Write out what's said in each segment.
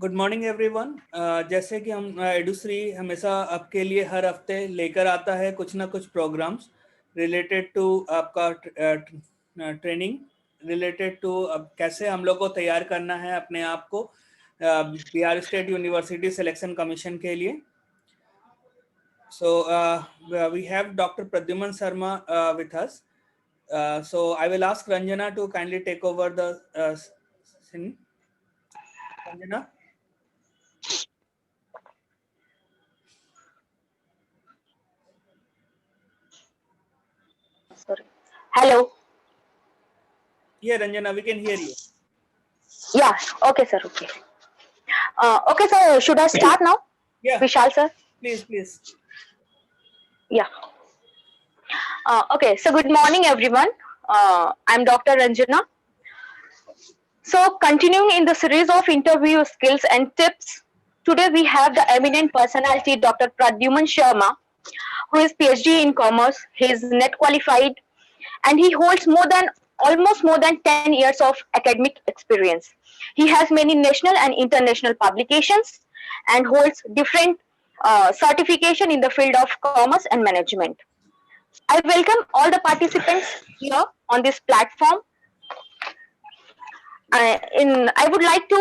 Good morning everyone. जैसे कि हम एडुश्री हमेशा आपके लिए हर हफ्ते लेकर आता है कुछ ना कुछ प्रोग्राम्स रिलेटेड टू आपका ट्रेनिंग, रिलेटेड टू कैसे हम लोग को तैयार करना है अपने आप को Bihar state university selection commission के लिए। So we have doctor Pradyuman Sharma with us. So I will ask Ranjana to kindly take over the scene. Ranjana? Sorry. Hello. Yeah, Ranjana, we can hear you. Yeah. Okay, sir. Okay. Okay, sir. Should I start now? Yeah. Vishal, sir. Please. Yeah. Okay. So, good morning, everyone. I'm Dr. Ranjana. So, continuing in the series of interview skills and tips, today we have the eminent personality, Dr. Pradyuman Sharma, who is PhD in Commerce. He is net qualified, and he holds almost more than 10 years of academic experience. He has many national and international publications and holds different certification in the field of commerce and management. I welcome all the participants here on this platform. I would like to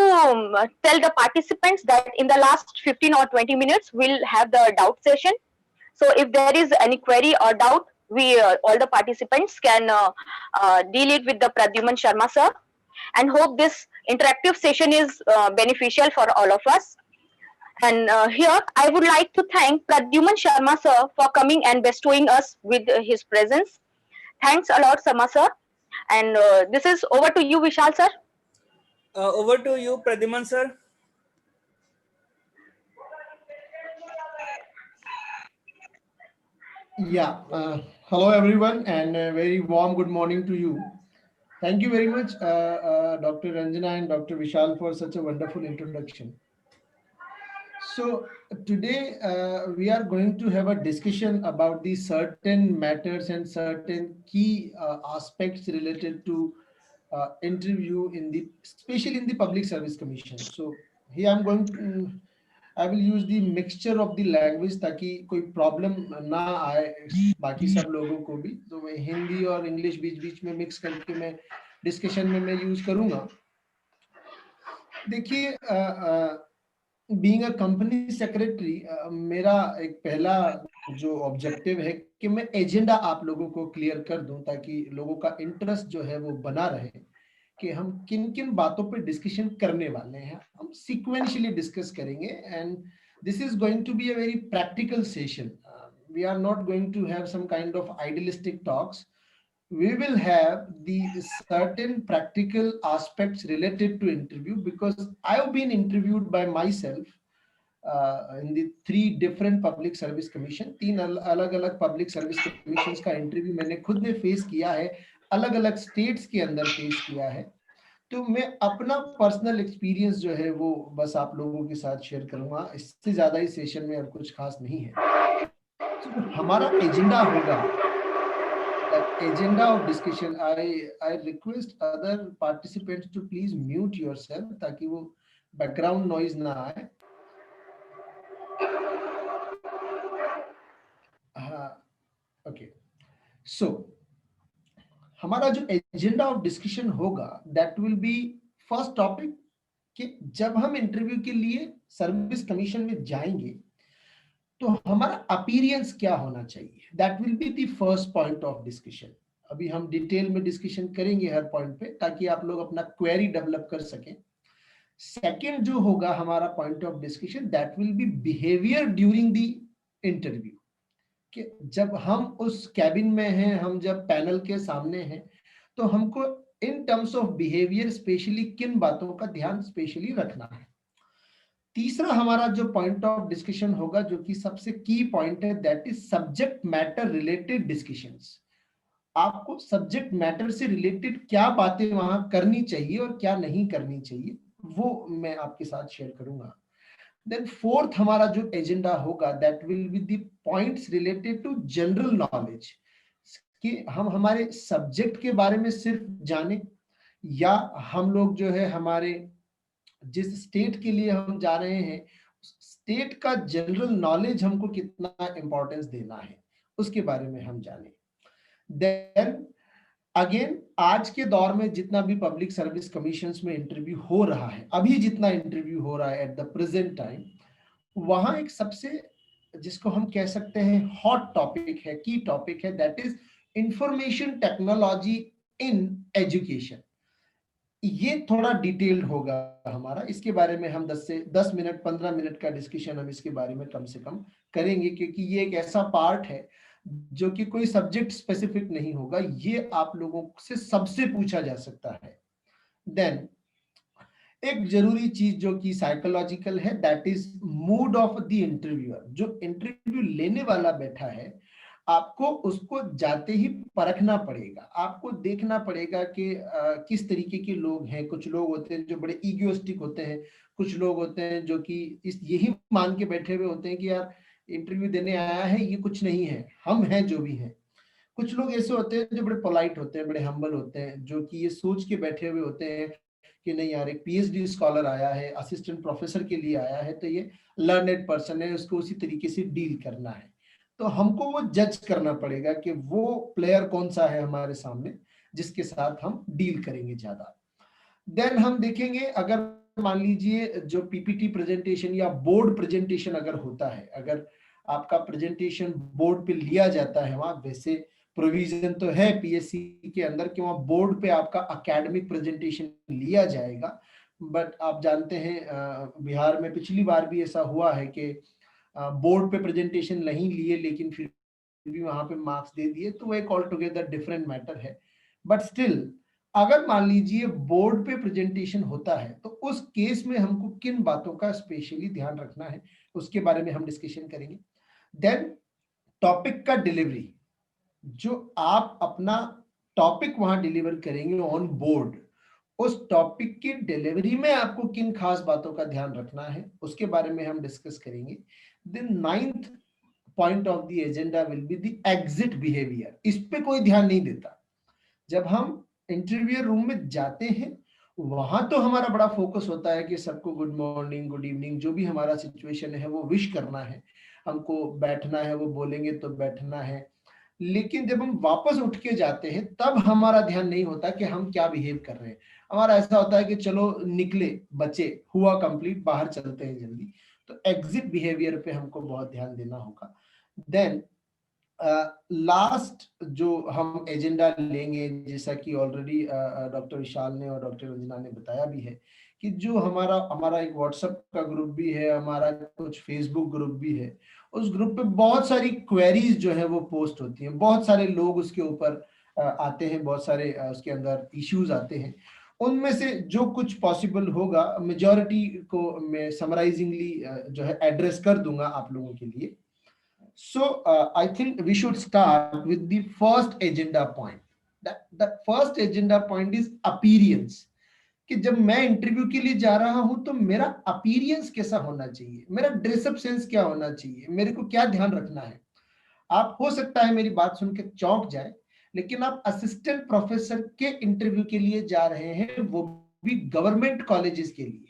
tell the participants that in the last 15 or 20 minutes, we'll have the doubt session. So if there is any query or doubt, we all the participants can deal it with the Pradyuman Sharma sir, and hope this interactive session is beneficial for all of us. And here I would like to thank Pradyuman Sharma sir for coming and bestowing us with his presence. Thanks a lot, Sharma sir. And this is over to you, Vishal sir. Over to you, Pradyuman sir. Yeah, hello everyone, and a very warm good morning to you. Thank you very much, Dr. Ranjana and Dr. Vishal, for such a wonderful introduction. So today we are going to have a discussion about the certain matters and certain key aspects related to interview especially in the Public Service Commission. So here I will use the mixture of the language ताकि कोई problem ना आए बाकी सब लोगों को भी, तो मैं हिंदी और इंग्लिश बीच में मिक्स करके मैं डिस्कशन में मैं यूज करूंगा। देखिए, बीइंग अ कंपनी सेक्रेटरी, मेरा एक पहला जो ऑब्जेक्टिव है कि मैं एजेंडा आप लोगों को क्लियर कर दूं ताकि लोगों का इंटरेस्ट जो है वो बना रहे कि हम किन किन बातों पे डिस्कशन करने वाले हैं। हम सीक्वेंशियली डिस्कस करेंगे and this is going to be a very practical session. We are not going to have some kind of idealistic talks. We will have the certain practical aspects related to interview because I've been interviewed by myself in the 3 different public service commission. 3 अलग-अलग public service commissions का interview मैंने खुद ने face किया है, अलग-अलग states के अंदर face किया है। तो मैं अपना पर्सनल एक्सपीरियंस जो है वो बस आप लोगों के साथ शेयर करूंगा। इससे ज्यादा इस सेशन में और कुछ खास नहीं है। तो हमारा एजेंडा होगा, that agenda of discussion, I request other participants to please mute yourself ताकि वो background noise ना आए। Okay, so हमारा जो एजेंडा ऑफ डिस्कशन होगा that will be first topic कि जब हम इंटरव्यू के लिए सर्विस कमीशन में जाएंगे तो हमारा अपीयरेंस क्या होना चाहिए, that will be the first point of discussion. अभी हम डिटेल में डिस्कशन करेंगे हर पॉइंट पे ताकि आप लोग अपना क्वेरी डेवलप कर सकें। सेकंड जो होगा हमारा point of discussion, that will bee behaviour during the interview, कि जब हम उस कैबिन में हैं, हम जब पैनल के सामने हैं, तो हमको in terms of behaviour specially किन बातों का ध्यान स्पेशली रखना है। तीसरा हमारा जो पॉइंट ऑफ डिस्कशन होगा, जो कि सबसे की पॉइंट है, that is subject matter related discussions. आपको सब्जेक्ट मैटर से रिलेटेड क्या बातें वहां करनी चाहिए और क्या नहीं करनी चाहिए, वो मैं आपके साथ शेयर करूंगा। देन फोर्थ हमारा जो एजेंडा होगा, that will be the points related to general knowledge, कि हम हमारे सब्जेक्ट के बारे में सिर्फ जाने या हम लोग जो है हमारे जिस स्टेट के लिए हम जा रहे हैं, स्टेट का जनरल नॉलेज हमको कितना इंपॉर्टेंस देना है, उसके बारे में हम जाने। देन अगेन, आज के दौर में जितना भी पब्लिक सर्विस कमीशंस में इंटरव्यू हो रहा है, अभी जितना इंटरव्यू हो रहा है एट द प्रेजेंट टाइम, वहां एक सबसे, जिसको हम कह सकते हैं हॉट टॉपिक है, की टॉपिक है, that is information technology in education. ये थोड़ा डिटेल्ड होगा हमारा, इसके बारे में हम 10 मिनट 15 मिनट का डिस्कशन हम इसके बारे में कम से कम करेंगे, क्योंकि ये एक ऐसा पार्ट है जो कि कोई सब्जेक्ट स्पेसिफिक नहीं होगा, ये आप लोगों से सबसे पूछा जा सकता है। देन एक जरूरी चीज जो कि साइकोलॉजिकल है, that is mood off the interviewer. जो इंटरव्यू लेने वाला बैठा है, आपको उसको जाते ही परखना पड़ेगा, आपको देखना पड़ेगा कि किस तरीके के लोग हैं। कुछ लोग होते हैं जो बड़े ईगोइस्टिक होते हैं, कुछ लोग होते हैं जो कि यही मान के बैठे हुए होते हैं कि यार इंटरव्यू देने आया है, ये कुछ नहीं है, हम हैं जो भी हैं। कुछ लोग ऐसे होते हैं जो बड़े पोलाइट होते हैं, बड़े हम्बल होते हैं, जो कि ये सोच के बैठे हुए होते हैं कि नहीं यार, एक पीएचडी स्कॉलर आया है, असिस्टेंट प्रोफेसर के लिए आया है, तो ये लर्नेड पर्सन है, उसको उसी तरीके से डील करना है। तो हमको वो जज करना पड़ेगा कि वो प्लेयर कौन सा है हमारे सामने जिसके साथ हम डील करेंगे ज्यादा। देन हम देखेंगे, अगर मान लीजिए जो पीपीटी प्रेजेंटेशन या बोर्ड प्रेजेंटेशन अगर होता है, अगर आपका प्रेजेंटेशन बोर्ड पे लिया जाता है, वहां वैसे प्रोविजन तो है पीएससी के अंदर कि वहां बोर्ड पे आपका एकेडमिक प्रेजेंटेशन लिया जाएगा, बट आप जानते हैं बिहार में पिछली बार भी ऐसा हुआ है कि बोर्ड पे प्रेजेंटेशन नहीं लिए लेकिन फिर भी वहां पे मार्क्स दे दिए, तो वो एक ऑल टुगेदर डिफरेंट मैटर है। बट स्टिल, अगर मान लीजिए बोर्ड पे प्रेजेंटेशन होता है, तो उस केस में हमको किन बातों का स्पेशली ध्यान रखना है, उसके बारे में हम डिस्कशन करेंगे। देन टॉपिक का डिलीवरी, जो आप अपना टॉपिक वहां डिलीवर करेंगे ऑन बोर्ड, उस टॉपिक की डिलीवरी में आपको किन खास बातों का ध्यान रखना है, उसके बारे में हम डिस्कस करेंगे। Then 9th point of the agenda will be the exit behaviour. इस पे कोई ध्यान नहीं देता। जब हम इंटरव्यू रूम में जाते हैं, वहां तो हमारा बड़ा फोकस होता है कि सबको गुड मॉर्निंग, गुड इवनिंग, जो भी हमारा सिचुएशन है वो विश करना है, हमको बैठना है, वो बोलेंगे तो बैठना है। लेकिन जब हम वापस उठ के जाते हैं, तब हमारा ध्यान नहीं होता कि हम क्या बिहेव कर रहे हैं। हमारा ऐसा होता है कि चलो निकले, बचे, हुआ कंप्लीट, बाहर चलते हैं जल्दी। तो एग्जिट बिहेवियर पे हमको बहुत ध्यान देना होगा। देन लास्ट जो हम एजेंडा लेंगे, जैसा कि ऑलरेडी डॉक्टर विशाल ने और डॉक्टर रंजना ने बताया भी है, कि जो हमारा एक व्हाट्सएप का ग्रुप भी है, हमारा कुछ फेसबुक ग्रुप भी है, उस ग्रुप पे बहुत सारी क्वेरीज जो है वो पोस्ट होती हैं, बहुत सारे लोग उसके ऊपर आते हैं, बहुत सारे उसके अंदर इश्यूज आते हैं। उनमें से जो कुछ पॉसिबल होगा, मेजॉरिटी को मैं समराइजिंगली जो है एड्रेस कर दूंगा आप लोगों के लिए। So I think we should start with the first agenda point. The first agenda point is appearance. कि जब मैं इंटरव्यू के लिए जा रहा हूं तो मेरा अपीरियंस कैसा होना चाहिए, मेरा ड्रेसअप सेंस क्या होना चाहिए, मेरे को क्या ध्यान रखना है। आप हो सकता है मेरी बात सुन के चौंक जाए, लेकिन आप असिस्टेंट प्रोफेसर के इंटरव्यू के लिए जा रहे हैं, वो भी गवर्नमेंट कॉलेजेस के लिए।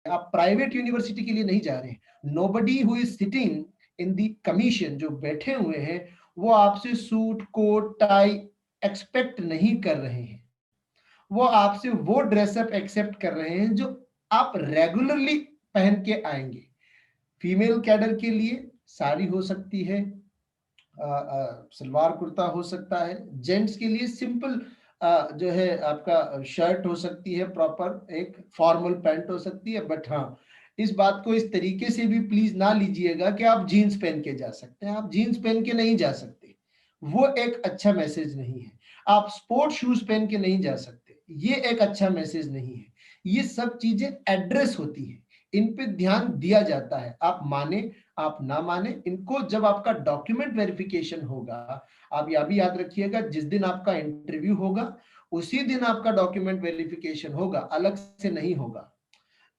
आप प्राइवेट यूनिवर्सिटी के लिए नहीं जा रहे हैं। Nobody who is sitting in the commission, जो बैठे हुए हैं, वो आपसे सूट कोट टाई एक्सपेक्ट नहीं कर रहे हैं। वो आपसे वो ड्रेसअप एक्सेप्ट कर रहे हैं जो आप रेगुलरली पहन के आएंगे। फीमेल कैडर के लिए साड़ी हो सकती है, सलवार कुर्ता हो सकता है। जेंट्स के लिए सिंपल जो है आपका शर्ट हो सकती है, प्रॉपर एक फॉर्मल पैंट हो सकती है। बट हाँ, इस बात को इस तरीके से भी प्लीज ना लीजिएगा कि आप जीन्स पहन के जा सकते हैं। आप जीन्स पहन के नहीं जा सकते, वो एक अच्छा मैसेज नहीं है। आप स्पोर्ट शूज पहन के नहीं जा सकते, ये एक अच्छा मैसेज नहीं है। ये सब चीजें एड्रेस होती है, इन पे ध्यान दिया जाता है। आप माने आप ना माने, इनको जब आपका डॉक्यूमेंट वेरिफिकेशन होगा, आप यह भी याद रखिएगा, जिस दिन आपका इंटरव्यू होगा उसी दिन आपका डॉक्यूमेंट वेरिफिकेशन होगा, अलग से नहीं होगा।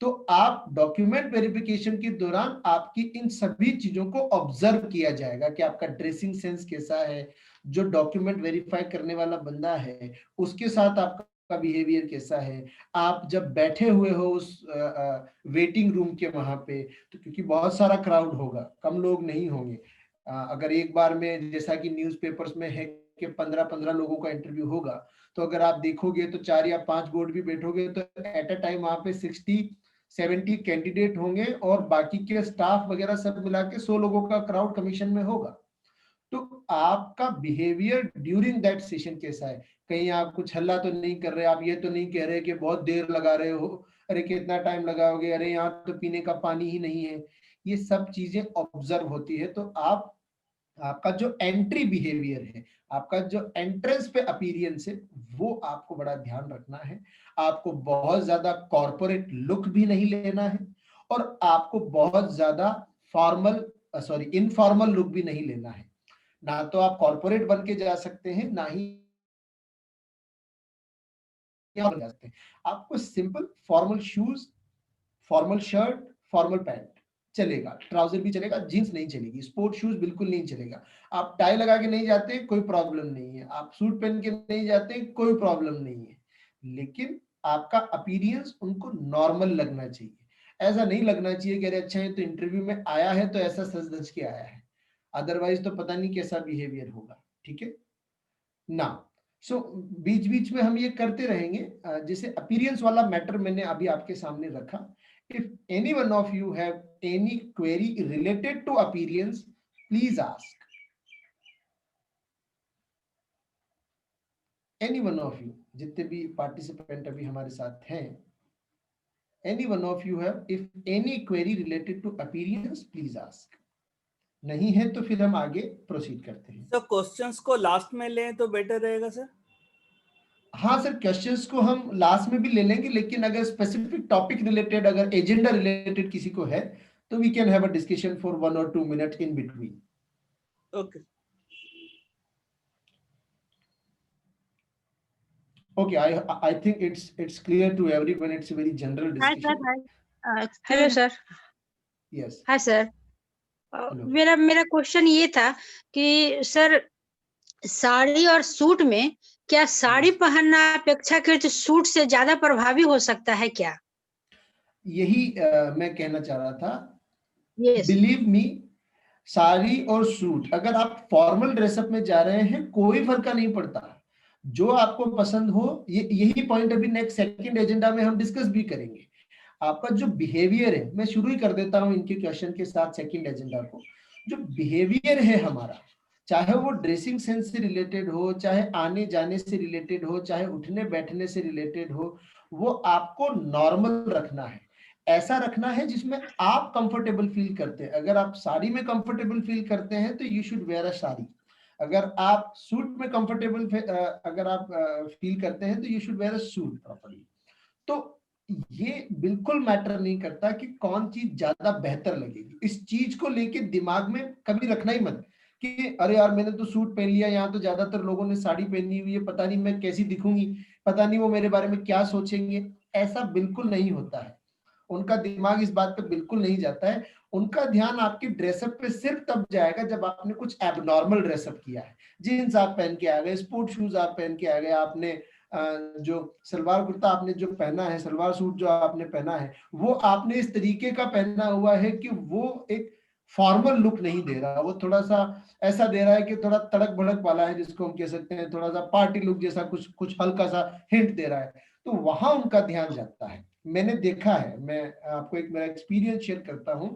तो आप डॉक्यूमेंट वेरिफिकेशन के दौरान आपकी इन सभी चीजों को ऑब्जर्व किया जाएगा कि आपका ड्रेसिंग सेंस कैसा है, जो डॉक्यूमेंट वेरीफाई करने वाला बंदा है उसके साथ आपका बिहेवियर कैसा है, आप जब बैठे हुए हो उस वेटिंग रूम के वहां पे, तो क्योंकि बहुत सारा क्राउड होगा, कम लोग नहीं होंगे। अगर एक बार में जैसा कि न्यूज़पेपर्स में है कि 15-15 लोगों का इंटरव्यू होगा, तो अगर आप देखोगे तो 4 या 5 बोर्ड भी बैठोगे तो एट अ टाइम वहां पे 60-70 कैंडिडेट होंगे और बाकी के स्टाफ वगैरह सब मिला के 100 लोगों का क्राउड कमीशन में होगा। तो आपका बिहेवियर ड्यूरिंग दैट सेशन कैसा है, कहीं आप कुछ हल्ला तो नहीं कर रहे, आप ये तो नहीं कह रहे कि बहुत देर लगा रहे हो, अरे कितना टाइम लगाओगे, अरे यहाँ तो पीने का पानी ही नहीं है, ये सब चीजें ऑब्जर्व होती है। तो आपका जो एंट्री बिहेवियर है, आपका जो एंट्रेंस पे अपीयरेंस है, वो आपको बड़ा ध्यान रखना है। आपको बहुत ज्यादा कॉर्पोरेट लुक भी नहीं लेना है और आपको बहुत ज्यादा इनफॉर्मल लुक भी नहीं लेना है। ना तो आप कॉर्पोरेट बन के जा सकते हैं, ना ही बन जा सकते हैं। आपको simple formal shoes, formal shirt, formal pant चलेगा, ट्राउजर भी चलेगा, जींस नहीं चलेगी, स्पोर्ट शूज बिल्कुल नहीं चलेगा। आप टाई लगा के नहीं जाते, कोई प्रॉब्लम नहीं है, आप सूट पहन के नहीं जाते, कोई प्रॉब्लम नहीं है, लेकिन आपका अपीयरेंस उनको नॉर्मल लगना चाहिए। ऐसा नहीं लगना चाहिए कि अरे अच्छा है तो इंटरव्यू में आया है तो ऐसा सज धज के आया है, अदरवाइज तो पता नहीं कैसा बिहेवियर होगा। ठीक है ना? सो बीच बीच में हम ये करते रहेंगे। जैसे अपीयरेंस वाला मैटर मैंने अभी आपके सामने रखा। If any one of you have any query related to appearance, please ask. Any one of you, जितने भी पार्टिसिपेंट अभी हमारे साथ हैं, any one of you have if any query related to appearance, please ask. नहीं है तो फिर हम आगे प्रोसीड करते हैं। सर क्वेश्चंस को लास्ट में लें तो बेटर रहेगा सर। हाँ सर, क्वेश्चंस को हम लास्ट में भी ले लेंगे, लेकिन अगर स्पेसिफिक टॉपिक रिलेटेड, अगर एजेंडा रिलेटेड किसी को है तो we can have a discussion for 1 or 2 minutes in between. Okay Okay, I think it's clear to everyone. It's a very general hi discussion. Sir, hello sir. Yes. Hi sir, Hello. मेरा question ये था कि sir sari और suit में क्या साड़ी पहनना अपेक्षाकृत suit से ज्यादा प्रभावी हो सकता है क्या? यही मैं कहना चाह रहा था। यस। बिलीव मी, साड़ी और सूट, अगर आप फॉर्मल ड्रेसअप में जा रहे हैं कोई फर्क नहीं पड़ता, जो आपको पसंद हो। यही पॉइंट अभी नेक्स्ट सेकंड एजेंडा में हम डिस्कस भी करेंगे। आपका जो बिहेवियर है, मैं शुरू ही कर देता हूं इनके क्वेश्चन के साथ सेकंड एजेंडा को। जो बिहेवियर है हमारा, चाहे वो ड्रेसिंग सेंस से रिलेटेड हो, चाहे आने जाने से रिलेटेड हो, चाहे उठने बैठने से रिलेटेड हो, वो आपको नॉर्मल रखना है। ऐसा रखना है जिसमें आप कंफर्टेबल फील करते हैं। अगर आप साड़ी में कंफर्टेबल फील करते हैं तो यू शुड वेयर अ साड़ी। अगर आप सूट में कंफर्टेबल अगर आप फील करते हैं तो you should wear a suit properly. तो ये बिल्कुल मैटर नहीं करता कि कौन चीज ज्यादा बेहतर लगेगी। इस चीज को लेके दिमाग में कभी रखना ही मत कि अरे यार मैंने तो सूट पहन लिया, यहाँ तो ज्यादातर लोगों ने साड़ी पहनी हुई है, पता नहीं मैं कैसी दिखूंगी, पता नहीं वो मेरे बारे में क्या सोचेंगे। ऐसा बिल्कुल नहीं होता है। उनका दिमाग इस बात पे बिल्कुल नहीं जाता है। उनका ध्यान आपकी ड्रेसअप पे सिर्फ तब जाएगा जब आपने कुछ एबनॉर्मल ड्रेसअप किया है। जीन्स आप पहन के आ गए, स्पोर्ट शूज आप पहन के आ गए, आपने जो सलवार कुर्ता आपने जो पहना है, सलवार सूट जो आपने पहना है, वो आपने इस तरीके का पहना हुआ है कि वो एक फॉर्मल लुक नहीं दे रहा, वो थोड़ा सा ऐसा दे रहा है कि थोड़ा तड़क भड़क वाला है, जिसको हम कह सकते हैं थोड़ा सा पार्टी लुक जैसा, कुछ कुछ हल्का सा हिंट दे रहा है। तो वहां उनका ध्यान जाता है। मैंने देखा है, मैं आपको एक मेरा एक्सपीरियंस शेयर करता हूं।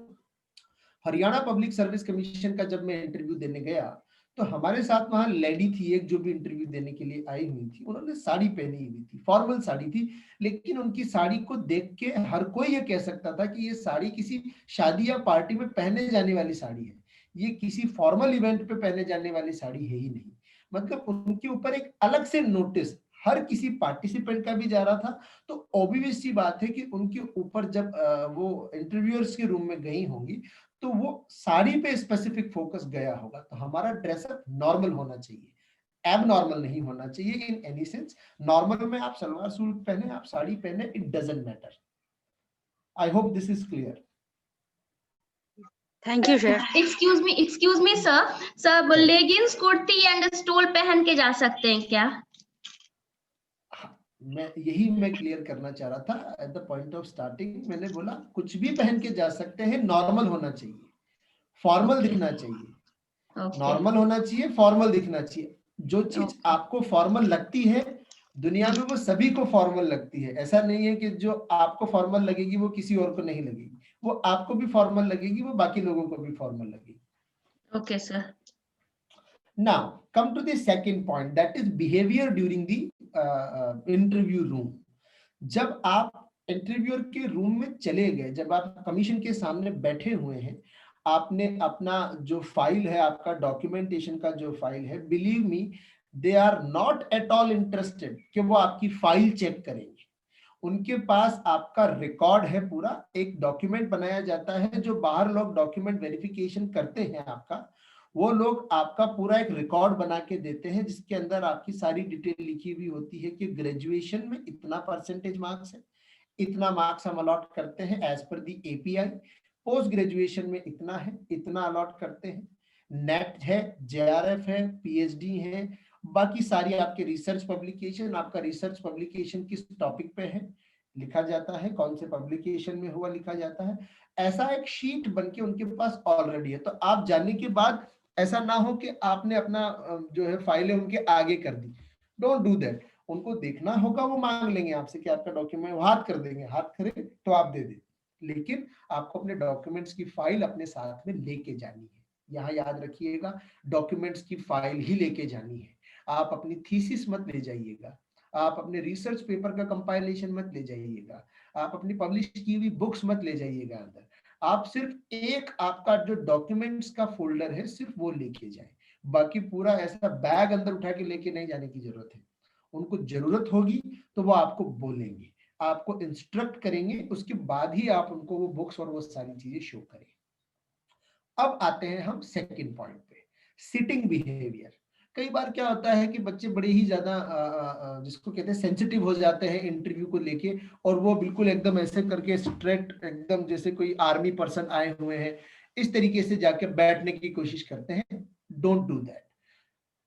हरियाणा पब्लिक सर्विस कमीशन का जब मैं इंटरव्यू देने गया तो हमारे साथ वहां लेडी थी एक, जो भी इंटरव्यू देने के लिए आई हुई थी। उन्होंने साड़ी पहनी हुई थी, फॉर्मल साड़ी थी, लेकिन उनकी साड़ी को देख के हर कोई ये कह सकता था कि ये साड़ी किसी शादी या पार्टी में पहने जाने वाली साड़ी है, ये किसी फॉर्मल इवेंट पे पहने जाने वाली साड़ी है ही नहीं। मतलब उनके ऊपर एक अलग से नोटिस हर किसी पार्टिसिपेंट का भी जा रहा था। तो ऑब्वियस सी बात है कि उनके ऊपर जब वो इंटरव्यूअर्स के रूम में गई होंगी तो वो साड़ी पे स्पेसिफिक फोकस गया होगा। तो हमारा ड्रेसअप नॉर्मल होना चाहिए, एब नॉर्मल नहीं होना चाहिए इन एनी सेंस। नॉर्मल में आप सलवार सूट पहने, आप साड़ी पहने, it doesn't matter. I hope this is clear. Thank you sir. Excuse me sir leggings kurti and stall पहन के जा सकते हैं क्या? मैं क्लियर करना चाह रहा था at the point of starting. मैंने बोला कुछ भी पहन के जा सकते हैं, नॉर्मल होना चाहिए, फॉर्मल दिखना चाहिए, नॉर्मल होना चाहिए, फॉर्मल दिखना चाहिए। जो चीज आपको फॉर्मल लगती है दुनिया में वो सभी को फॉर्मल लगती है। ऐसा नहीं है कि जो आपको फॉर्मल लगेगी वो किसी और को नहीं लगेगी, वो आपको भी फॉर्मल लगेगी, वो बाकी लोगों को भी फॉर्मल लगेगी। Okay sir. Now come to the second point, that is behavior during the interview room. जब आप इंटरव्यूअर के रूम में चले गए, जब आप कमीशन के सामने बैठे हुए हैं, आपने अपना जो फाइल है, आपका डॉक्यूमेंटेशन का जो फाइल है, believe me they are not at all interested कि वो आपकी फाइल चेक करेंगे। उनके पास आपका रिकॉर्ड है, पूरा एक डॉक्यूमेंट बनाया जाता है। जो बाहर लोग डॉक्यूमेंट वेरिफिकेशन करते हैं आपका, वो लोग आपका पूरा एक रिकॉर्ड बना के देते हैं जिसके अंदर आपकी सारी डिटेल लिखी हुई होती है कि ग्रेजुएशन में इतना परसेंटेज मार्क्स है, इतना मार्क्स हम अलॉट करते हैं एज पर दी एपीआई, पोस्ट ग्रेजुएशन में इतना है, इतना अलॉट करते हैं, नेट है, जेआरएफ है, पीएचडी है, बाकी सारी आपके रिसर्च पब्लिकेशन, आपका रिसर्च पब्लिकेशन किस टॉपिक पे है लिखा जाता है, कौन से पब्लिकेशन में हुआ लिखा जाता है। ऐसा एक शीट बनके उनके पास ऑलरेडी है। तो आप जाने के बाद ऐसा ना हो कि आपने अपना जो है फाइलें उनके आगे कर दी, डोंट डू दैट। उनको देखना होगा, वो मांग लेंगे आपसे कि आपका डॉक्यूमेंट, हाथ कर देंगे, हाथ करे तो आप दे दें, लेकिन आपको अपने डॉक्यूमेंट्स की फाइल अपने साथ में लेके जानी है। यहाँ याद रखिएगा, डॉक्यूमेंट्स की फाइल ही लेके जानी है। आप अपनी थीसिस मत ले जाइएगा, आप अपने रिसर्च पेपर का कंपाइलेशन मत ले जाइएगा, आप अपनी पब्लिश की हुई बुक्स मत ले जाइएगा अंदर। आप सिर्फ एक आपका जो डॉक्यूमेंट्स का फोल्डर है सिर्फ वो लेके जाए, बाकी पूरा ऐसा बैग अंदर उठा के लेके नहीं जाने की जरूरत है। उनको जरूरत होगी तो वो आपको बोलेंगे, आपको इंस्ट्रक्ट करेंगे, उसके बाद ही आप उनको वो बुक्स और वो सारी चीजें शो करें। अब आते हैं हम सेकंड पॉइंट पे, सिटिंग बिहेवियर। कई बार क्या होता है कि बच्चे बड़े ही ज्यादा जिसको कहते हैं सेंसिटिव हो जाते हैं इंटरव्यू को लेके, और वो बिल्कुल एकदम ऐसे करके स्ट्रेट, एकदम जैसे कोई आर्मी पर्सन आए हुए हैं, इस तरीके से जाके बैठने की कोशिश करते हैं। Don't do that,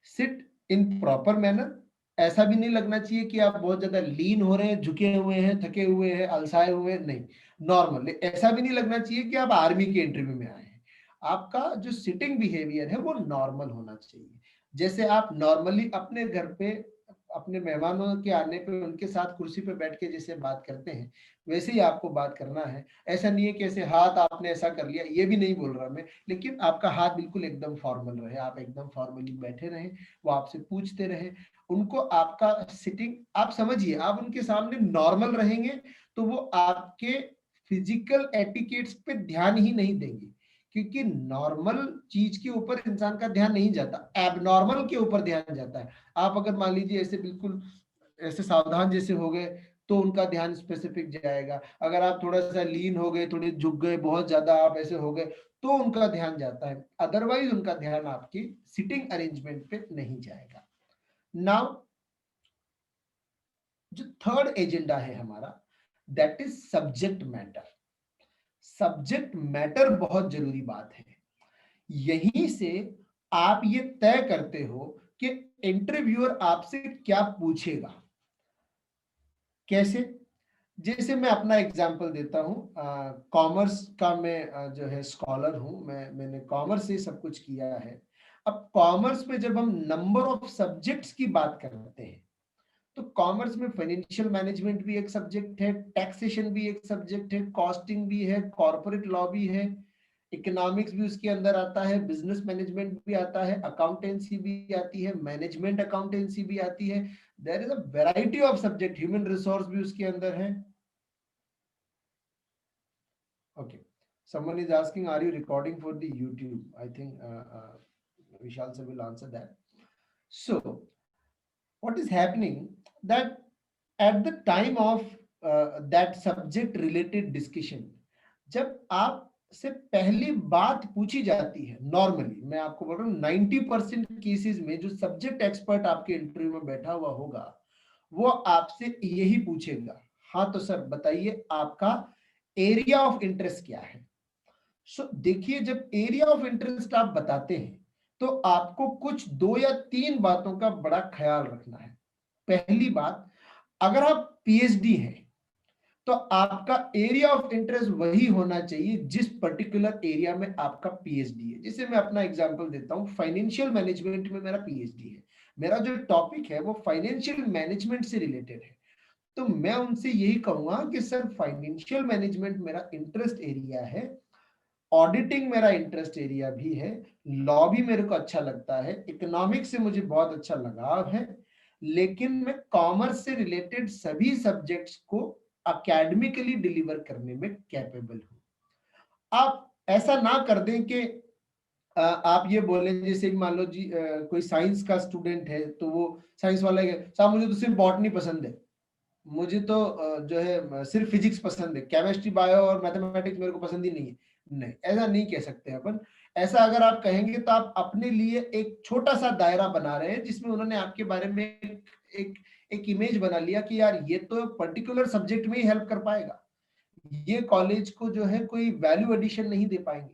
sit in proper manner. ऐसा भी नहीं लगना चाहिए कि आप बहुत ज्यादा लीन हो रहे हैं, झुके हुए हैं, थके हुए हैं, अलसाए हुए हैं, नहीं, नॉर्मल। ऐसा भी नहीं लगना चाहिए कि आप आर्मी के इंटरव्यू में आए हैं। आपका जो सिटिंग बिहेवियर है वो नॉर्मल होना चाहिए। जैसे आप नॉर्मली अपने घर पे अपने मेहमानों के आने पे उनके साथ कुर्सी पे बैठ के जैसे बात करते हैं, वैसे ही आपको बात करना है। ऐसा नहीं है कि ऐसे हाथ आपने ऐसा कर लिया, ये भी नहीं बोल रहा मैं, लेकिन आपका हाथ बिल्कुल एकदम फॉर्मल रहे, आप एकदम फॉर्मली बैठे रहे, वो आपसे पूछते रहे। उनको आपका सिटिंग आप समझिए, आप उनके सामने नॉर्मल रहेंगे तो वो आपके फिजिकल एटिकेट्स पे ध्यान ही नहीं देंगे, क्योंकि नॉर्मल चीज के ऊपर इंसान का ध्यान नहीं जाता, एबनॉर्मल के ऊपर ध्यान जाता है। आप अगर मान लीजिए ऐसे बिल्कुल ऐसे सावधान जैसे हो गए तो उनका ध्यान स्पेसिफिक जाएगा। अगर आप थोड़ा सा लीन हो गए, थोड़े झुक गए, बहुत ज्यादा आप ऐसे हो गए, तो उनका ध्यान जाता है, अदरवाइज उनका ध्यान आपकी सिटिंग अरेंजमेंट पे नहीं जाएगा। नाउ जो थर्ड एजेंडा है हमारा, that is subject matter. Subject matter बहुत जरूरी बात है। यहीं से आप ये तय करते हो कि इंटरव्यूअर आपसे क्या पूछेगा। कैसे? जैसे मैं अपना एग्जांपल देता हूं, कॉमर्स का मैं जो है स्कॉलर हूं, मैंने कॉमर्स से सब कुछ किया है। अब कॉमर्स में जब हम नंबर ऑफ सब्जेक्ट्स की बात करते हैं, तो कॉमर्स में फाइनेंशियल मैनेजमेंट भी एक सब्जेक्ट है, टैक्सेशन भी एक सब्जेक्ट है, कॉस्टिंग भी है, कॉर्पोरेट लॉ भी है, इकोनॉमिक्स भी उसके अंदर आता है, बिजनेस मैनेजमेंट भी आता है, अकाउंटेंसी भी आती है, मैनेजमेंट अकाउंटेंसी भी आती है। There is a variety of subject, human resource भी उसके अंदर है। Okay, someone is asking, are you recording for the YouTube? I think Vishal sir will answer that. So what is happening that at the time of that subject related discussion, जब आप से पहली बात पूछी जाती है, नॉर्मली मैं आपको बोल रहा हूँ 90% केसेस में जो सब्जेक्ट एक्सपर्ट आपके इंटरव्यू में बैठा हुआ होगा वो आपसे यही पूछेगा, हाँ तो सर बताइए आपका एरिया ऑफ इंटरेस्ट क्या है। सो देखिए, जब एरिया ऑफ इंटरेस्ट आप बताते हैं तो आपको कुछ 2 या 3 बातों का बड़ा ख्याल रखना है। पहली बात, अगर आप पीएचडी हैं तो आपका एरिया ऑफ इंटरेस्ट वही होना चाहिए जिस पर्टिकुलर एरिया में आपका पीएचडी है। जैसे मैं अपना एग्जांपल देता हूं, फाइनेंशियल मैनेजमेंट में मेरा पीएचडी है, मेरा जो टॉपिक है वो फाइनेंशियल मैनेजमेंट से रिलेटेड है, तो मैं उनसे यही कहूंगा कि सर फाइनेंशियल मैनेजमेंट मेरा इंटरेस्ट एरिया है, ऑडिटिंग मेरा इंटरेस्ट एरिया भी है, लॉ भी मेरे को अच्छा लगता है, इकोनॉमिक्स से मुझे बहुत अच्छा लगाव है, लेकिन मैं कॉमर्स से रिलेटेड सभी सब्जेक्ट्स को अकेडमिकली डिलीवर करने में कैपेबल हूं। आप ऐसा ना कर दें कि आप ये बोलें, जैसे मान लो जी कोई साइंस का स्टूडेंट है तो वो साइंस वाला है, साहब मुझे तो सिर्फ बॉटनी पसंद है, मुझे तो जो है सिर्फ फिजिक्स पसंद है, केमिस्ट्री बायो और मैथमेटिक्स मेरे को पसंद ही नहीं है। नहीं, ऐसा नहीं कह सकते अपन। ऐसा अगर आप कहेंगे तो आप अपने लिए एक छोटा सा दायरा बना रहे हैं जिसमें उन्होंने आपके बारे में एक इमेज बना लिया कि यार ये तो पर्टिकुलर सब्जेक्ट में ही हेल्प कर पाएगा, ये कॉलेज को जो है कोई वैल्यू एडिशन नहीं दे पाएंगे।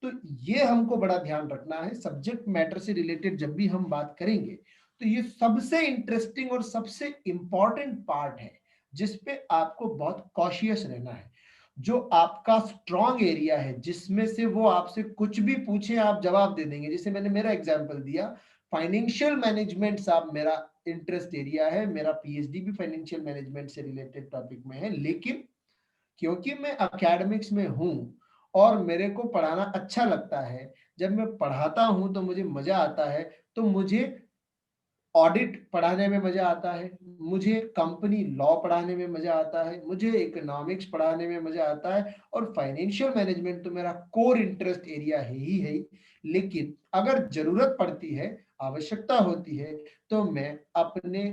तो ये हमको बड़ा ध्यान रखना है, सब्जेक्ट मैटर से रिलेटेड जब भी हम बात करेंगे तो ये सबसे इंटरेस्टिंग और सबसे इंपॉर्टेंट पार्ट है जिसपे आपको बहुत कॉशियस रहना है। जो आपका स्ट्रॉन्ग एरिया है जिसमें से वो आपसे कुछ भी पूछे आप जवाब दे देंगे। जैसे मैंने मेरा एग्जांपल दिया, फाइनेंशियल मैनेजमेंट साहब मेरा इंटरेस्ट एरिया है, मेरा पीएचडी भी फाइनेंशियल मैनेजमेंट से रिलेटेड टॉपिक में है, लेकिन क्योंकि मैं एकेडमिक्स में हूं और मेरे को पढ़ाना अच्छा लगता है, जब मैं पढ़ाता हूं तो मुझे मजा आता है, तो मुझे ऑडिट पढ़ाने में मजा आता है, मुझे कंपनी लॉ पढ़ाने में मजा आता है, मुझे इकोनॉमिक्स पढ़ाने में मजा आता है, और फाइनेंशियल मैनेजमेंट तो मेरा कोर इंटरेस्ट एरिया है ही है। लेकिन अगर जरूरत पड़ती है, आवश्यकता होती है, तो मैं अपने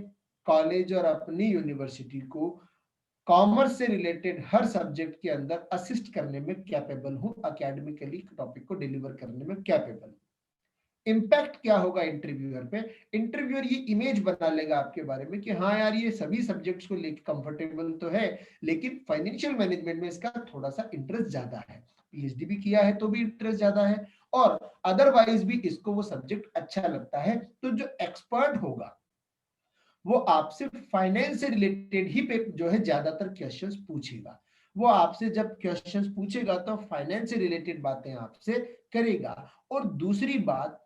कॉलेज और अपनी यूनिवर्सिटी को कॉमर्स से रिलेटेड हर सब्जेक्ट के अंदर असिस्ट करने में कैपेबल हूं, एकेडमिकली टॉपिक को डिलीवर करने में कैपेबल हूं। इम्पैक्ट क्या होगा इंटरव्यूअर पे, इंटरव्यूअर ये इमेज बना लेगा आपके बारे में कि हाँ यार ये सभी सब्जेक्ट्स को लेकर कंफर्टेबल तो है, लेकिन फाइनेंशियल मैनेजमेंट में इसका थोड़ा सा इंटरेस्ट ज्यादा है, पीएचडी भी किया है तो भी इंटरेस्ट ज्यादा है, और अदरवाइज भी इसको वो सब्जेक्ट अच्छा लगता है। तो जो एक्सपर्ट होगा वो आपसे फाइनेंस से रिलेटेड ही पे जो है ज्यादातर क्वेश्चंस पूछेगा। वो आपसे जब क्वेश्चंस पूछेगा तो फाइनेंस से रिलेटेड बातें आपसे करेगा। और दूसरी बात,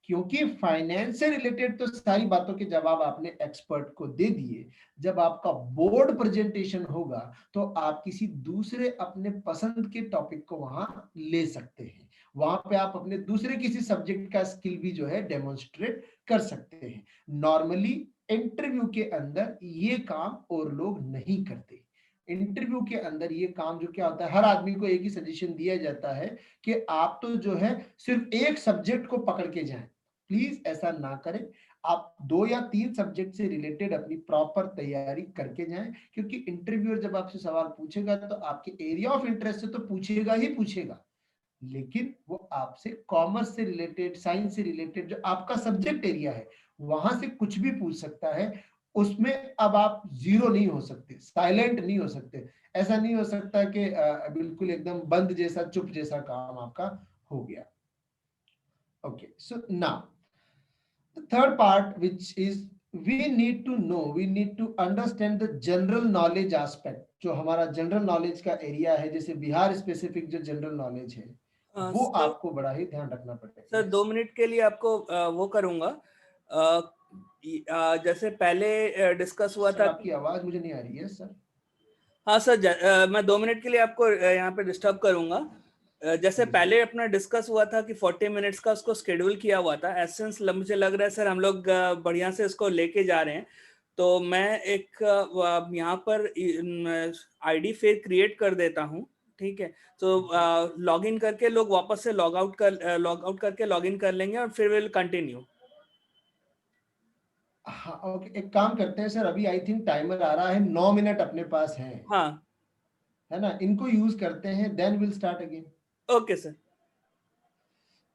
क्योंकि फाइनेंस से रिलेटेड तो सारी बातों के जवाब आपने एक्सपर्ट को दे दिए, जब आपका बोर्ड प्रेजेंटेशन होगा तो आप किसी दूसरे अपने पसंद के टॉपिक को वहां ले सकते हैं, वहां पे आप अपने दूसरे किसी सब्जेक्ट का स्किल भी जो है डेमोन्स्ट्रेट कर सकते हैं। नॉर्मली इंटरव्यू के अंदर ये काम और लोग नहीं करते। इंटरव्यू के अंदर ये काम जो क्या होता है, हर आदमी को एक ही सजेशन दिया जाता है कि आप तो जो है सिर्फ एक सब्जेक्ट को पकड़ के जाएं। प्लीज ऐसा ना करें, आप 2 या 3 सब्जेक्ट से रिलेटेड अपनी प्रॉपर तैयारी करके जाएं, क्योंकि इंटरव्यूअर जब आपसे सवाल पूछेगा तो आपके एरिया ऑफ इंटरेस्ट से तो पूछेगा ही पूछेगा, लेकिन वो आपसे कॉमर्स से रिलेटेड, साइंस से रिलेटेड जो आपका सब्जेक्ट एरिया है वहां से कुछ भी पूछ सकता है। उसमें अब आप जीरो नहीं हो सकते, साइलेंट नहीं हो सकते। ऐसा नहीं हो सकता कि बिल्कुल एकदम बंद जैसा, चुप जैसा काम आपका हो गया। Okay, so now the third part which is we need to know, we need to understand the general knowledge aspect। जो हमारा जनरल नॉलेज का एरिया है, जैसे बिहार स्पेसिफिक जो जनरल नॉलेज है वो आपको बड़ा ही ध्यान रखना पड़ेगा। सर 2 मिनट के लिए आपको वो करूंगा, जैसे पहले डिस्कस हुआ था। आपकी आवाज मुझे नहीं आ रही है सर। हाँ सर, मैं 2 मिनट के लिए आपको यहाँ पे डिस्टर्ब करूंगा। जैसे पहले अपना डिस्कस हुआ था कि 40 मिनट्स का उसको शेड्यूल किया हुआ था, एसेंस मुझे लग रहा है सर हम लोग बढ़िया से इसको लेके जा रहे हैं। तो मैं एक यहाँ पर आईडी फिर क्रिएट कर देता हूँ, ठीक है। तो लॉग इन करके लोग वापस से लॉग आउट करके लॉग इन कर लेंगे और फिर विल कंटिन्यू। हाँ ओके, एक काम करते हैं सर, अभी आई थिंक टाइमर आ रहा है, 9 मिनट अपने पास है, हाँ है ना, इनको यूज करते हैं, then will start again. Okay sir.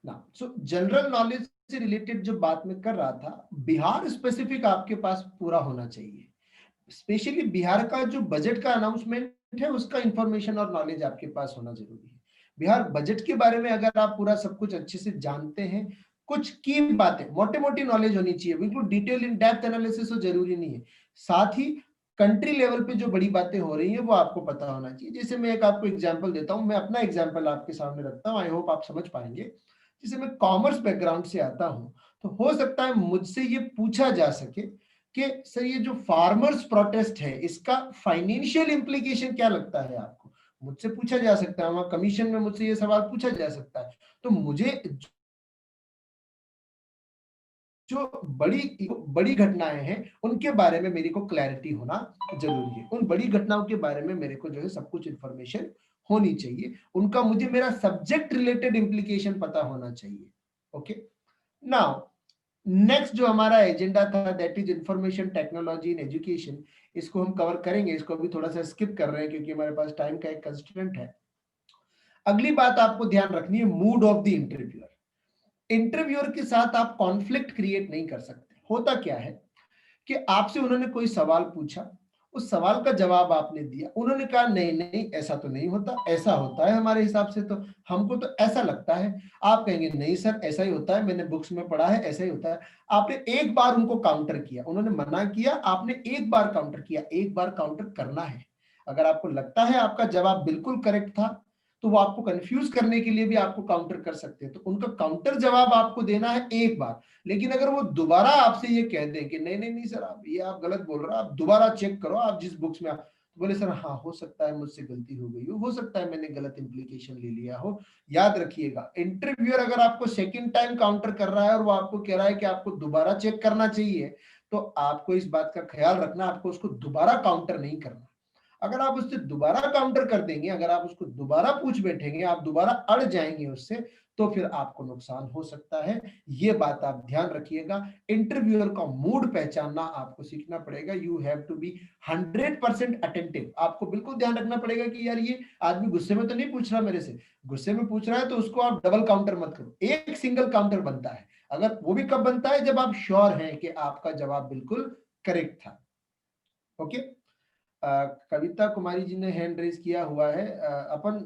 ना सो जनरल नॉलेज से रिलेटेड जो बात मैं कर रहा था, बिहार स्पेसिफिक आपके पास पूरा होना चाहिए। स्पेशली बिहार का जो बजट का अनाउंसमेंट है उसका इंफॉर्मेशन और नॉलेज आपके पास होना जरूरी है। बिहार बजट के बारे में अगर आप पूरा सब कुछ अच्छे से जानते हैं, कुछ की बातें मोटी मोटी नॉलेज होनी चाहिए, बिल्कुल डिटेल इन डेप्थ एनालिसिस हो जरूरी नहीं है। साथ ही कंट्री लेवल पे जो बड़ी बातें हो रही हैं वो आपको पता होना चाहिए। जैसे मैं एक आपको एग्जांपल देता हूं, मैं अपना एग्जांपल आपके सामने रखता हूं, आई होप आप समझ पाएंगे। जैसे मैं कॉमर्स बैकग्राउंड से आता हूं, तो हो सकता है मुझसे ये पूछा जा सके कि सर ये जो फार्मर्स प्रोटेस्ट है इसका फाइनेंशियल इम्प्लीकेशन क्या लगता है आपको, मुझसे पूछा जा सकता है। वहां कमीशन में मुझसे ये सवाल पूछा जा सकता है। तो मुझे जो बड़ी घटनाएं हैं उनके बारे में मेरे को क्लैरिटी होना जरूरी है। उन बड़ी घटनाओं के बारे में मेरे को जो है सब कुछ इंफॉर्मेशन होनी चाहिए, उनका मुझे मेरा सब्जेक्ट रिलेटेड इंप्लीकेशन पता होना चाहिए। ओके, नाउ नेक्स्ट जो हमारा एजेंडा था that is information technology in education, इसको हम कवर करेंगे। इसको भी थोड़ा सा स्किप कर रहे हैं क्योंकि हमारे पास टाइम का एक कंस्ट्रेंट है। अगली बात आपको ध्यान रखनी है, mood off the interviewer. Interviewer के साथ आप कॉन्फ्लिक्ट क्रिएट नहीं कर सकते। होता क्या है कि आपसे उन्होंने कोई सवाल पूछा, उस सवाल का जवाब आपने दिया, उन्होंने कहा नहीं नहीं ऐसा तो नहीं होता, ऐसा होता है हमारे हिसाब से, तो हमको तो ऐसा लगता है। आप कहेंगे नहीं सर ऐसा ही होता है, मैंने बुक्स में पढ़ा है, ऐसा ही होता है। आपने एक बार उनको काउंटर किया, उन्होंने मना किया, आपने एक बार काउंटर किया। एक बार काउंटर करना है। अगर आपको लगता है आपका जवाब बिल्कुल करेक्ट था तो वो आपको कंफ्यूज करने के लिए भी आपको काउंटर कर सकते हैं, तो उनका काउंटर जवाब आपको देना है एक बार। लेकिन अगर वो दोबारा आपसे ये कह दें कि नहीं नहीं नहीं सर आप ये आप गलत बोल रहे हो, आप दोबारा चेक करो आप जिस बुक्स में आप, तो बोले सर हाँ हो सकता है मुझसे गलती हो गई हो सकता है मैंने गलत इंप्लीकेशन ले लिया हो। याद रखिएगा, इंटरव्यूअर अगर आपको सेकंड टाइम काउंटर कर रहा है और वो आपको कह रहा है कि आपको दोबारा चेक करना चाहिए, तो आपको इस बात का ख्याल रखना, आपको उसको दोबारा काउंटर नहीं करना। अगर आप उससे दोबारा काउंटर कर देंगे, अगर आप उसको दोबारा पूछ बैठेंगे, आप दोबारा अड़ जाएंगे उससे, तो फिर आपको नुकसान हो सकता है। ये बात आप ध्यान रखिएगा। इंटरव्यूअर का मूड पहचानना आपको सीखना पड़ेगा। You have to be 100% attentive. आपको बिल्कुल ध्यान रखना पड़ेगा कि यार ये आदमी गुस्से में तो नहीं पूछ रहा मेरे से, गुस्से में पूछ रहा है तो उसको आप डबल काउंटर मत करो, एक सिंगल काउंटर बनता है। अगर वो भी कब बनता है, जब आप श्योर हैं कि आपका जवाब बिल्कुल करेक्ट था। ओके, कविता कुमारी जी ने हैंड रेज किया हुआ है। अपन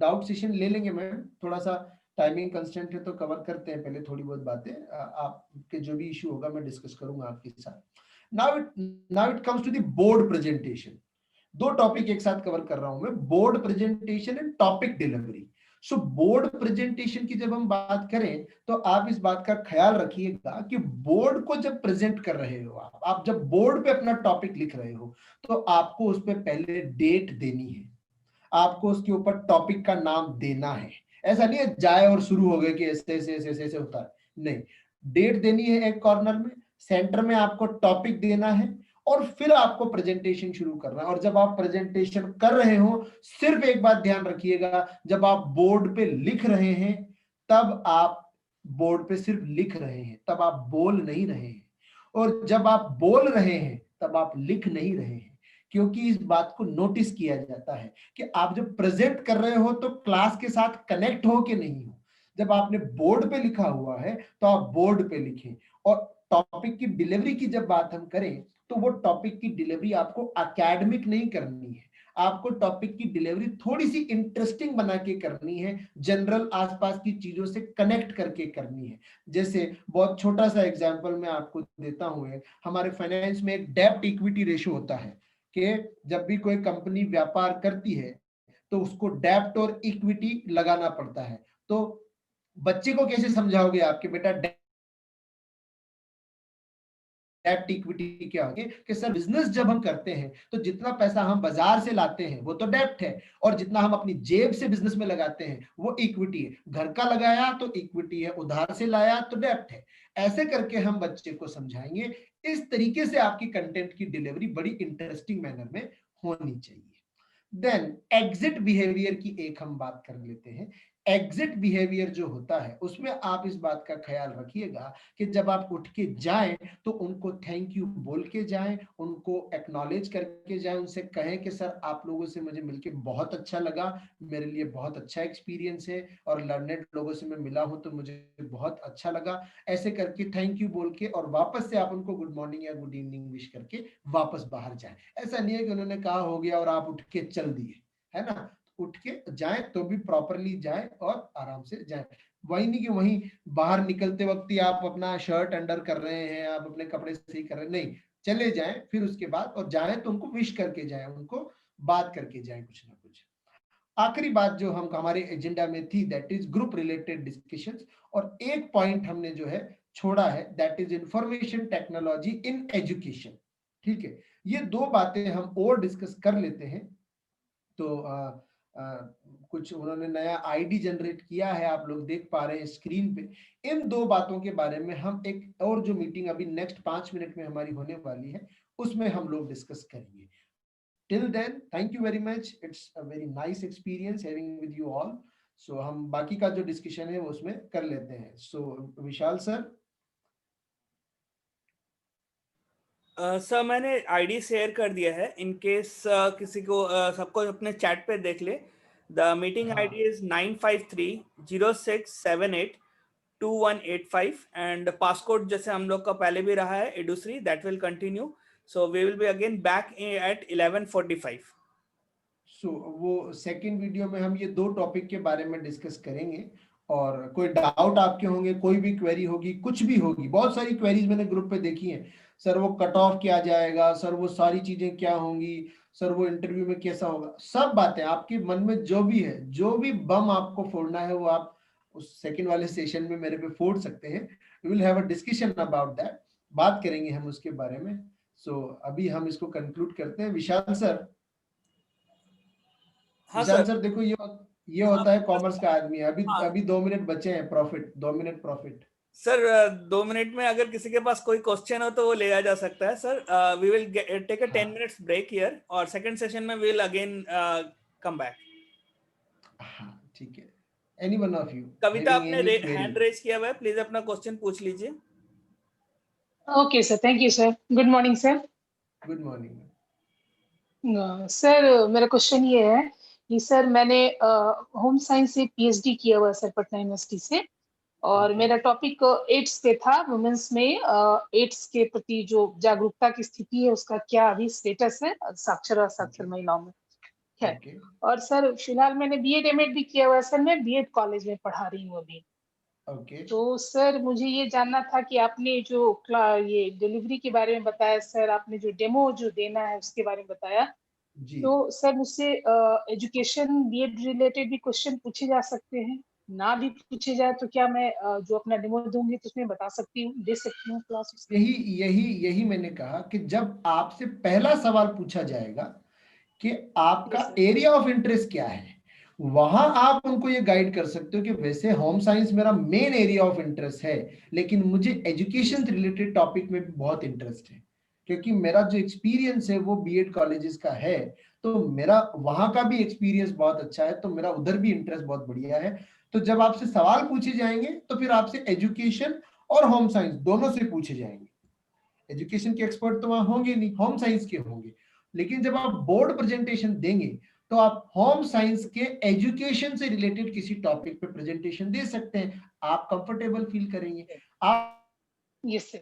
डाउट सेशन ले लेंगे मैम, थोड़ा सा टाइमिंग कंस्टेंट है तो कवर करते हैं पहले थोड़ी बहुत बातें। आपके जो भी इशू होगा मैं डिस्कस करूंगा आपके साथ। Now it comes to the board presentation. दो टॉपिक एक साथ कवर कर रहा हूं मैं, board presentation and topic delivery. So board presentation की जब हम बात करें तो आप इस बात का ख्याल रखिएगा कि बोर्ड को जब प्रेजेंट कर रहे हो आप जब बोर्ड पे अपना टॉपिक लिख रहे हो तो आपको उस पर पहले डेट देनी है, आपको उसके ऊपर टॉपिक का नाम देना है। ऐसा नहीं है जाए और शुरू हो गए कि ऐसे ऐसे ऐसे ऐसे ऐसे होता है, नहीं। डेट देनी है एक कॉर्नर में, सेंटर में आपको टॉपिक देना है और फिर आपको प्रेजेंटेशन शुरू करना है। और जब आप प्रेजेंटेशन कर रहे हो सिर्फ एक बात ध्यान रखिएगा, जब आप बोर्ड पे लिख रहे हैं तब आप बोर्ड पे सिर्फ लिख रहे हैं, तब आप बोल नहीं रहे हैं। और जब आप बोल रहे हैं तब आप लिख नहीं रहे हैं, क्योंकि इस बात को नोटिस किया जाता है कि आप जब प्रेजेंट कर रहे हो तो क्लास के साथ कनेक्ट हो कि नहीं हो। जब आपने बोर्ड पे लिखा हुआ है तो आप बोर्ड पे लिखें। और टॉपिक की डिलीवरी की जब बात हम करें तो वो टॉपिक की डिलीवरी आपको एकेडमिक नहीं करनी है, आपको टॉपिक की डिलीवरी थोड़ी सी इंटरेस्टिंग बना के करनी है, जनरल आसपास की चीजों से कनेक्ट करके करनी है। जैसे बहुत छोटा सा एग्जांपल मैं आपको देता हूं, हमारे फाइनेंस में एक डेब्ट इक्विटी रेशियो होता है कि जब भी कोई कंपनी व्यापार करती है तो उसको डेब्ट और इक्विटी लगाना पड़ता है। तो बच्चे को कैसे समझाओगे आपके बेटा डेब्ट इक्विटी क्या होगी कि सर बिजनेस जब हम करते हैं तो जितना पैसा हम बाजार से लाते हैं वो तो डेब्ट है, और जितना हम अपनी जेब से बिजनेस में लगाते हैं वो इक्विटी है। घर का लगाया तो इक्विटी है, उधार से लाया तो डेब्ट है। ऐसे करके हम बच्चे को समझाएंगे। इस तरीके से आपकी कंटेंट की डिलीवरी बड़ी इंटरेस्टिंग मैनर में होनी चाहिए। देन एग्जिट बिहेवियर की एक हम बात कर लेते हैं। एग्जिट बिहेवियर जो होता है उसमें आप इस बात का ख्याल रखिएगा कि जब आप उठ के जाएं तो उनको थैंक यू बोल के जाएं, उनको एक्नॉलेज करके जाएं, उनसे कहें कि सर आप लोगों से मुझे मिलके बहुत अच्छा लगा, मेरे लिए बहुत अच्छा एक्सपीरियंस है और लर्नेड लोगों से मैं मिला हूं तो मुझे बहुत अच्छा लगा। ऐसे करके थैंक यू बोल के और वापस से आप उनको गुड मॉर्निंग या गुड इवनिंग विश करके वापस बाहर जाएं। ऐसा नहीं है कि उन्होंने कहा हो गया और आप उठ के चल दिए, है ना। उठ के जाएं तो भी प्रॉपरली जाएं और आराम से जाएं। वही नहीं कि वहीं बाहर निकलते वक्त ही आप अपना शर्ट अंडर कर रहे हैं, आप अपने कपड़े सही कर रहे हैं, नहीं, चले जाएं फिर उसके बाद, और जाएं तो उनको विश करके जाएं, उनको बात करके जाएं कुछ ना कुछ। आखिरी बात जो हम हमारे एजेंडा में थी that is group related discussions, और एक पॉइंट हमने जो है छोड़ा है that is information technology in education. ठीक है, ये दो बातें हम और डिस्कस कर लेते हैं। तो कुछ उन्होंने नया आईडी जनरेट किया है, आप लोग देख पा रहे हैं स्क्रीन पे। इन दो बातों के बारे में हम एक और जो मीटिंग अभी नेक्स्ट 5 मिनट में हमारी होने वाली है उसमें हम लोग डिस्कस करेंगे। Till then thank you very much, it's a very nice experience having with you all. So हम बाकी का जो डिस्कशन है वो उसमें कर लेते हैं। सो विशाल सर। सर मैंने आईडी शेयर कर दिया है, इन केस किसी को सबको अपने चैट पे देख ले। द मीटिंग हाँ। आईडी इज 95306782185 एंड पासकोड जैसे हम लोग का पहले भी रहा है Edushree, that will continue. So we will be again back at 11:45। सो वो सेकंड वीडियो में हम ये दो टॉपिक के बारे में डिस्कस करेंगे, और कोई डाउट आपके होंगे, कोई भी क्वेरी होगी, कुछ भी होगी, बहुत सारी क्वेरीज मैंने ग्रुप पे देखी हैं, सर वो कट ऑफ क्या जाएगा, सर वो सारी चीजें क्या होंगी, सर वो इंटरव्यू में कैसा होगा, सब बातें आपके मन में जो भी है, जो भी बम आपको फोड़ना है वो आप उस सेकंड वाले सेशन में मेरे पे फोड़ सकते हैं। We will have a discussion about that, बात करेंगे हम उसके बारे में। सो अभी हम इसको कंक्लूड करते हैं। विशाल सर। हाँ विशाल सर। सर देखो, ये हाँ होता है कॉमर्स का आदमी। अभी हाँ अभी 2 मिनट बचे हैं, profit 2 minute profit. Sir, 2 minute में अगर किसी के पास कोई क्वेश्चन हो तो वो ले जा सकता है sir. We will take a 10 minutes break here और सेकंड सेशन में we will again come back. हाँ ठीक है। Any one of you Kavita having आपने एनी क्वेरी? हैंड रेज किया हुआ है, प्लीज अपना क्वेश्चन पूछ लीजिए। Okay sir, thank you sir. Good morning sir. Good morning. Sir मेरा क्वेश्चन ये है कि सर मैंने होम साइंस से पीएचडी किया हुआ है सर पटना यूनिवर्सिटी से, और Okay. मेरा टॉपिक एड्स पे था। वुमेन्स में एड्स के प्रति जो जागरूकता की स्थिति है उसका क्या अभी स्टेटस है साक्षर और साक्षर महिलाओं में है। Okay. और सर फिलहाल मैंने बीएड एमएड भी किया हुआ है सर, मैं बीएड कॉलेज में पढ़ा रही हूँ अभी। Okay. तो सर मुझे ये जानना था कि आपने जो ये डिलीवरी के बारे में बताया सर, आपने जो डेमो जो देना है उसके बारे में बताया, जी। तो सर मुझसे एजुकेशन बीएड रिलेटेड भी क्वेश्चन पूछे जा सकते हैं? ना भी पूछे जाए तो क्या मैं जो अपना डेमो दूंगी तो उसमें बता सकती हूँ, दे सकती हूँ क्लास? यही मैंने कहा कि जब आपसे पहला सवाल पूछा जाएगा कि आपका एरिया ऑफ इंटरेस्ट क्या है, वहां आप उनको ये गाइड कर सकते हो कि वैसे होम साइंस मेरा मेन एरिया ऑफ इंटरेस्ट है, लेकिन मुझे एजुकेशन से रिलेटेड टॉपिक में भी बहुत इंटरेस्ट है, क्योंकि मेरा जो एक्सपीरियंस है वो बीएड कॉलेजेस का है, तो मेरा वहां का भी एक्सपीरियंस बहुत अच्छा है, तो मेरा उधर भी इंटरेस्ट बहुत बढ़िया है। तो जब आपसे सवाल पूछे जाएंगे तो फिर आपसे एजुकेशन और होम साइंस दोनों से पूछे जाएंगे। एजुकेशन के एक्सपर्ट तो वहां होंगे नहीं, होम साइंस के होंगे, लेकिन जब आप बोर्ड प्रेजेंटेशन देंगे तो आप होम साइंस के एजुकेशन से रिलेटेड किसी टॉपिक पे प्रेजेंटेशन दे सकते हैं, आप कंफर्टेबल फील करेंगे। आप यस सर।